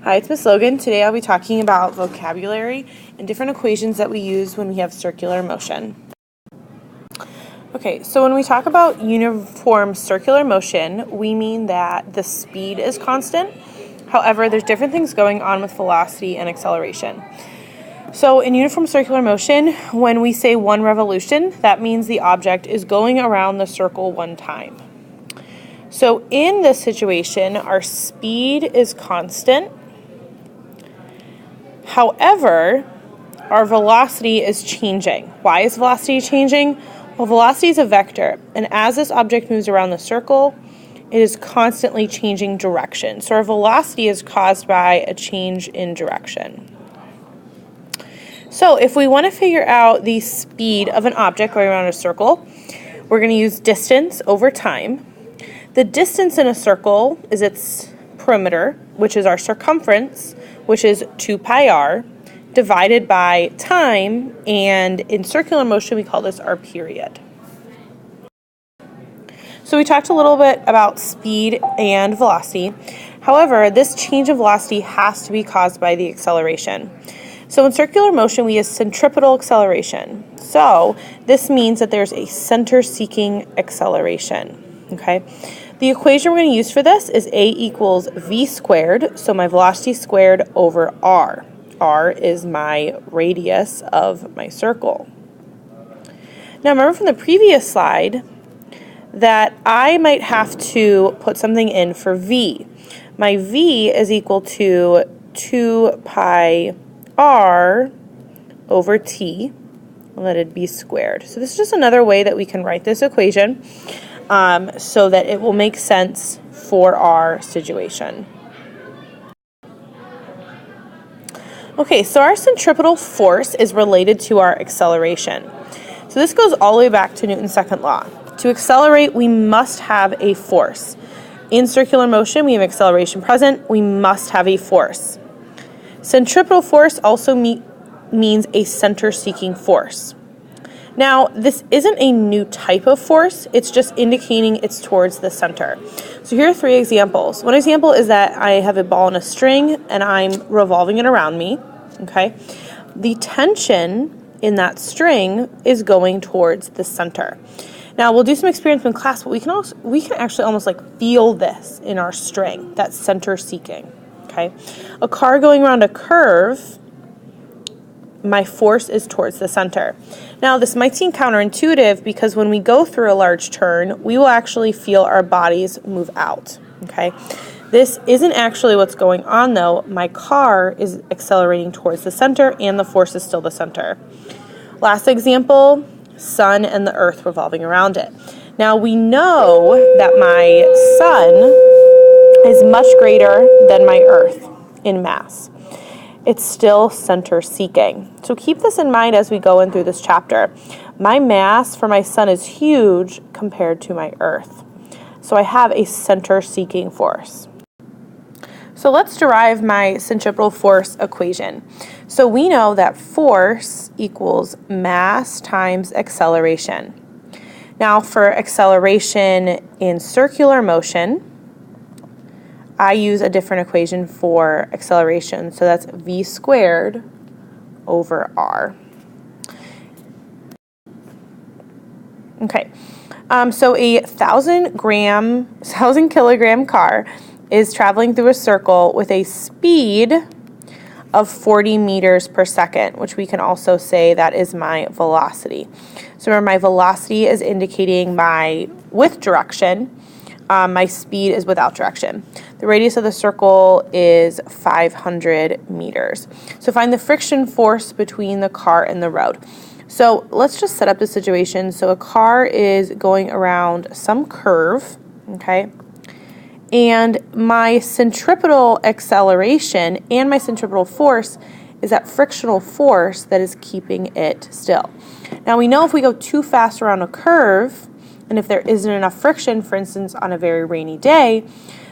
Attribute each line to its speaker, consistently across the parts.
Speaker 1: Hi, it's Miss Logan. Today I'll be talking about vocabulary and different equations that we use when we have circular motion. Okay, so when we talk about uniform circular motion, we mean that the speed is constant. However, there's different things going on with velocity and acceleration. So in uniform circular motion, when we say one revolution, that means the object is going around the circle one time. So in this situation, our speed is constant. However, our velocity is changing. Why is velocity changing? Well, velocity is a vector, and as this object moves around the circle, it is constantly changing direction. So our velocity is caused by a change in direction. So if we want to figure out the speed of an object going around a circle, we're going to use distance over time. The distance in a circle is its perimeter, which is our circumference, which is 2 pi r, divided by time, and in circular motion we call this our period. So we talked a little bit about speed and velocity. However, this change in velocity has to be caused by the acceleration. So in circular motion we use centripetal acceleration. So this means that there's a center-seeking acceleration. Okay. The equation we're going to use for this is A equals V squared, so my velocity squared over R. R is my radius of my circle. Now remember from the previous slide that I might have to put something in for V. My V is equal to 2 pi R over T, and let it be squared. So this is just another way that we can write this equation. So that it will make sense for our situation. Okay, so our centripetal force is related to our acceleration. So this goes all the way back to Newton's second law. To accelerate, we must have a force. In circular motion, we have acceleration present. We must have a force. Centripetal force also means a center-seeking force. Now, this isn't a new type of force, it's just indicating it's towards the center. So here are 3 examples. One example is that I have a ball and a string and I'm revolving it around me, okay? The tension in that string is going towards the center. Now, we'll do some experiments in class, but we can actually almost like feel this in our string, that center seeking, okay? A car going around a curve, my force is towards the center. Now, this might seem counterintuitive because when we go through a large turn, we will actually feel our bodies move out, okay? This isn't actually what's going on, though. My car is accelerating towards the center, and the force is still the center. Last example, sun and the earth revolving around it. Now, we know that my sun is much greater than my earth in mass. It's still center-seeking. So keep this in mind as we go in through this chapter. My mass for my sun is huge compared to my earth. So I have a center-seeking force. So let's derive my centripetal force equation. So we know that force equals mass times acceleration. Now for acceleration in circular motion, I use a different equation for acceleration, so that's V squared over R. Okay, so a 1,000 kilogram car is traveling through a circle with a speed of 40 meters per second, which we can also say that is my velocity. So remember, my velocity is indicating my with direction. My speed is without direction. The radius of the circle is 500 meters. So find the friction force between the car and the road. So let's just set up the situation. So a car is going around some curve, okay? And my centripetal acceleration and my centripetal force is that frictional force that is keeping it still. Now we know if we go too fast around a curve, and if there isn't enough friction, for instance, on a very rainy day,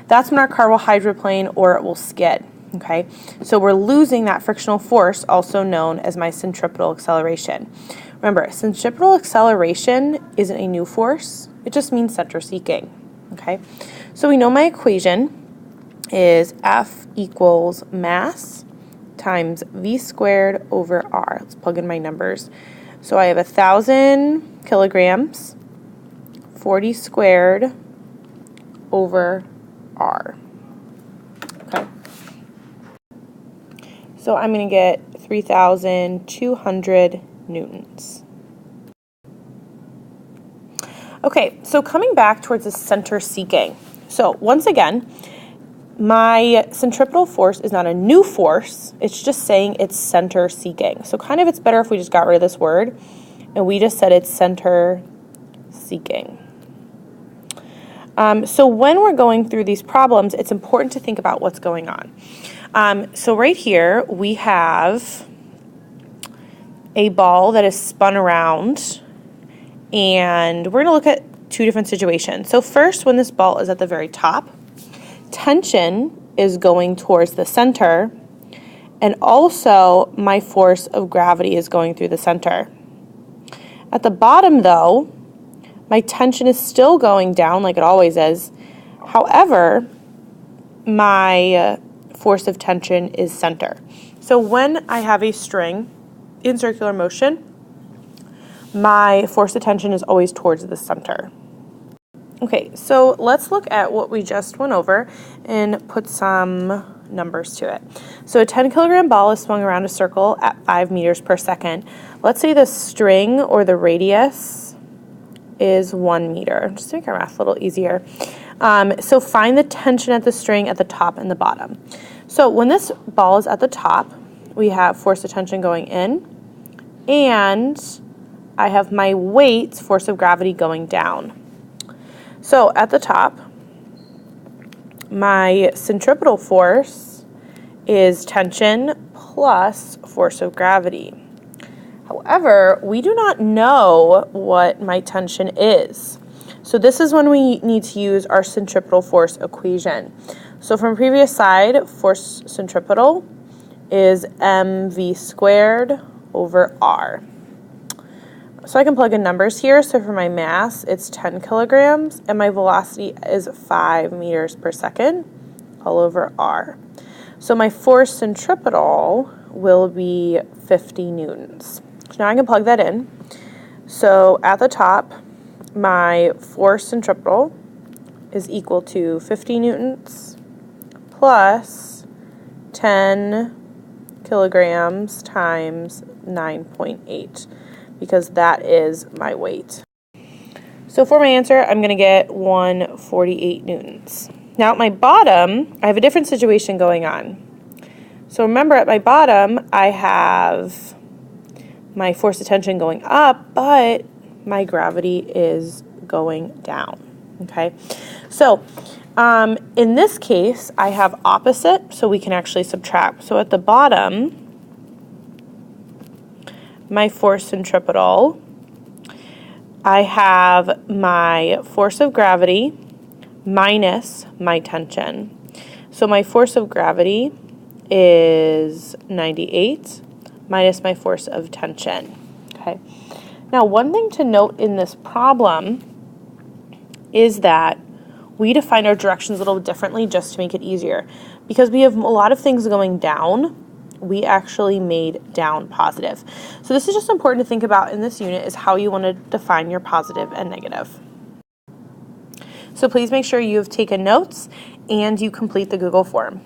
Speaker 1: that's when our car will hydroplane or it will skid, okay? So we're losing that frictional force, also known as my centripetal acceleration. Remember, centripetal acceleration isn't a new force. It just means center seeking, okay? So we know my equation. is F equals mass times V squared over R. Let's plug in my numbers. So I have 1,000 kilograms, 40 squared over R. Okay. So I'm going to get 3,200 newtons. Okay, so coming back towards the center seeking. So once again, my centripetal force is not a new force, it's just saying it's center seeking. So kind of it's better if we just got rid of this word and we just said it's center seeking. So when we're going through these problems, it's important to think about what's going on. So right here we have a ball that is spun around, and we're going to look at two different situations. So first, when this ball is at the very top, tension is going towards the center, and also my force of gravity is going through the center. At the bottom, though, my tension is still going down like it always is. However, my force of tension is center. So when I have a string in circular motion, my force of tension is always towards the center. Okay, so let's look at what we just went over and put some numbers to it. So a 10 kilogram ball is swung around a circle at 5 meters per second. Let's say the string or the radius is 1 meter. Just to make our math a little easier. So find the tension at the string at the top and the bottom. So when this ball is at the top, we have force of tension going in, and I have my weight, force of gravity, going down. So at the top, my centripetal force is tension plus force of gravity. However, we do not know what my tension is. So this is when we need to use our centripetal force equation. So from previous slide, force centripetal is mv squared over r. So I can plug in numbers here. So for my mass, it's 10 kilograms, and my velocity is 5 meters per second, all over r. So my force centripetal will be 50 newtons. So now I can plug that in. So at the top, my force centripetal is equal to 50 newtons plus 10 kilograms times 9.8. because that is my weight. So for my answer, I'm going to get 148 newtons. Now at my bottom, I have a different situation going on. So remember, at my bottom, I have my force of tension going up, but my gravity is going down. Okay, so in this case, I have opposite, so we can actually subtract. So at the bottom, my force centripetal, I have my force of gravity minus my tension. So my force of gravity is 98 minus my force of tension. Okay. Now, one thing to note in this problem is that we define our directions a little differently just to make it easier. Because we have a lot of things going down, we actually made down positive. So this is just important to think about in this unit, is how you want to define your positive and negative. So please make sure you have taken notes and you complete the Google form.